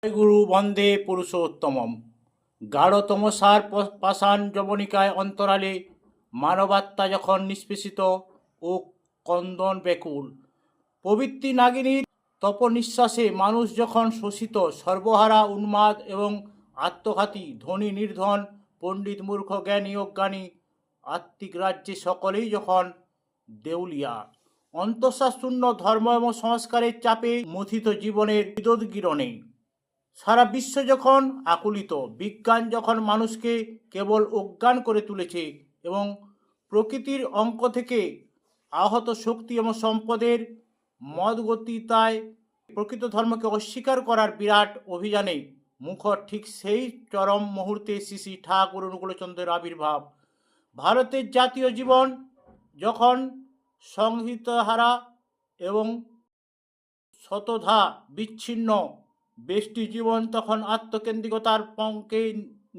গুরু বন্দে পুরুষোত্তমম। গাঢ়তমসার পাষাণ যবনিকায় অন্তরালে মানবাত্মা যখন নিষ্পেষিত ও কন্দন ব্যাকুল, প্রবৃত্তি নাগিনীর তপনিঃশ্বাসে মানুষ যখন শোষিত, সর্বহারা, উন্মাদ এবং আত্মঘাতী, ধনী নির্ধন, পণ্ডিত মূর্খ, জ্ঞানী অজ্ঞানী, আত্মিক রাজ্যে সকলেই যখন দেউলিয়া, অন্তঃশ্বাসশূন্য ধর্ম এবং সংস্কারের চাপে মথিত জীবনের বিদোদ্গীরণে সারা বিশ্ব যখন আকুলিত, বিজ্ঞান যখন মানুষকে কেবল অজ্ঞান করে তুলেছে এবং প্রকৃতির অঙ্ক থেকে আহত শক্তি এবং সম্পদের মদগতিতায় প্রকৃত ধর্মকে অস্বীকার করার বিরাট অভিযানে মুখর, ঠিক সেই চরম মুহূর্তে শ্রী শ্রী ঠাকুর অনুকূলচন্দ্রের আবির্ভাব। ভারতের জাতীয় জীবন যখন সংহিতাহারা এবং শতধা বিচ্ছিন্ন, ব্যষ্টি জীবন তখন আত্মকেন্দ্রিকতার পঙ্কে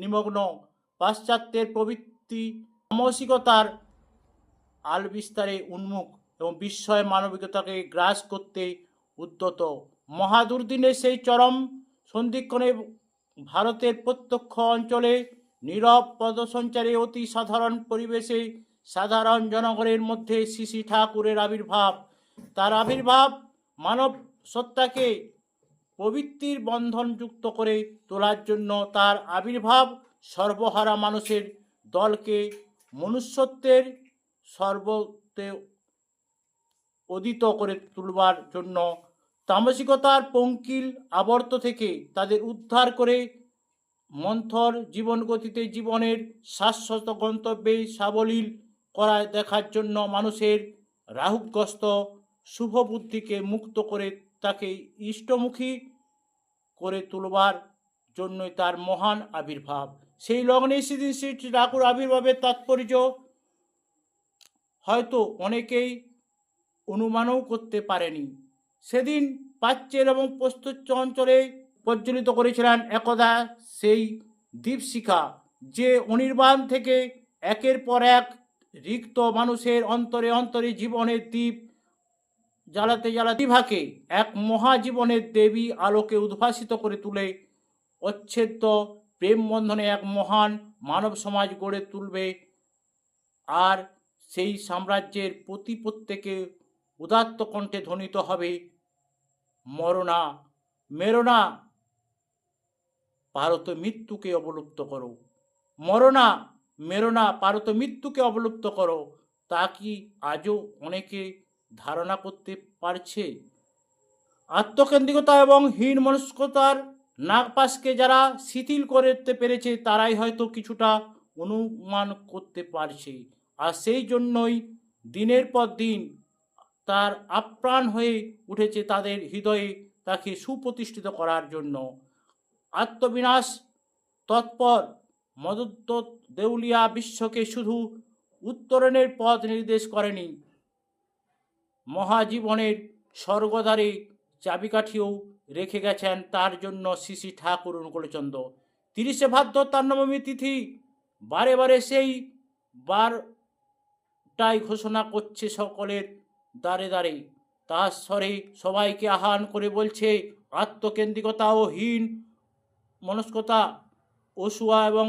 নিমগ্ন, পাশ্চাত্যের প্রবৃত্তি মানসিকতার আলবিস্তারে উন্মুখ এবং বিস্ময় মানবিকতাকে গ্রাস করতে উদ্যত। মহাদুর্দিনের সেই চরম সন্ধিক্ষণে ভারতের প্রত্যক্ষ অঞ্চলে নীরব পদসঞ্চারে অতি সাধারণ পরিবেশে সাধারণ জনগণের মধ্যে শ্রী শ্রী ঠাকুরের আবির্ভাব। তার আবির্ভাব মানব সত্তাকে প্রবৃত্তির বন্ধনযুক্ত করে তোলার জন্য, তার আবির্ভাব সর্বহারা মানুষের দলকে মনুষ্যত্বের সর্বতে উদিত করে তুলবার জন্য, তামসিকতার পঙ্কিল আবর্ত থেকে তাদের উদ্ধার করে মন্থর জীবনগতিতে জীবনের শাশ্বত গন্তব্যে সাবলীল করায় দেখার জন্য, মানুষের রাহুগ্রস্ত শুভ বুদ্ধিকে মুক্ত করে তাকে ইষ্টমুখী করে তুলবার জন্যই তার মহান আবির্ভাব। সেই লগ্নে সেদিন শ্রী ঠাকুর আবির্ভাবের তাৎপর্য হয়তো অনেকেই অনুমানও করতে পারেনি। সেদিন প্রাচ্যের এবং প্রস্তুচ্য অঞ্চলে প্রজ্বলিত করেছিলেন একদা সেই দীপশিখা, যে অনির্বাণ থেকে একের পর এক রিক্ত মানুষের অন্তরে অন্তরে জীবনের দ্বীপ জ্বালাতে জ্বালাতে বিভাকে এক মহাজীবনের দেবী আলোকে উদ্ভাসিত করে তুলে অচ্ছেদ্য প্রেম বন্ধনে এক মহান মানব সমাজ গড়ে তুলবে। আর সেই সাম্রাজ্যের প্রতি প্রত্যেকে উদাত্ত কণ্ঠে ধ্বনিত হবে, মরনা মেরোনা, পারত মৃত্যুকে অবলুপ্ত করো। মরনা মেরোনা, পারত মৃত্যুকে অবলুপ্ত করো। তা কি আজও অনেকে ধারণা করতে পারছে? আত্মকেন্দ্রিকতা এবং হীন মনস্কতার নাগপাশকে যারা শিথিল করতে পেরেছে, তারাই হয়তো কিছুটা অনুমান করতে পারছে। আর সেই জন্যই দিনের পর দিন তার আপ্রাণ হয়ে উঠেছে তাদের হৃদয়ে তাকে সুপ্রতিষ্ঠিত করার জন্য। আত্মবিনাশ তৎপর মদোদ্যত দেউলিয়া বিশ্বকে শুধু উত্তরণের পথ নির্দেশ করেনি, মহাজীবনের স্বর্গদ্বারে চাবিকাঠিও রেখে গেছেন তার জন্য শ্রী শ্রী ঠাকুর অনুকূলচন্দ্র। 30শে ভাদ্র তার নবমী তিথি বারে বারে সেই বারটাই ঘোষণা করছে সকলের দ্বারে দ্বারে। তার স্বরে সবাইকে আহ্বান করে বলছে, আত্মকেন্দ্রিকতা ও হীন মনস্কতা, অসূয়া এবং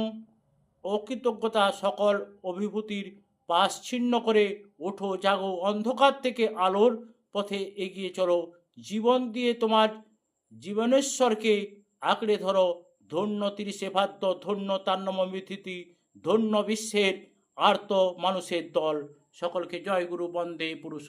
অকৃতজ্ঞতা সকল অভিভূতির পাশ ছিন্ন করে ওঠো, জাগো, অন্ধকার থেকে আলোর পথে এগিয়ে চলো, জীবন দিয়ে তোমার জীবনেশ্বরকে আঁকড়ে ধরো। ধন্য 30শে ভাদ্র, ধন্য তার নবমী তিথি, ধন্য বিশ্বের আর্ত মানুষের দল। সকলকে জয় গুরু বন্দে পুরুষ।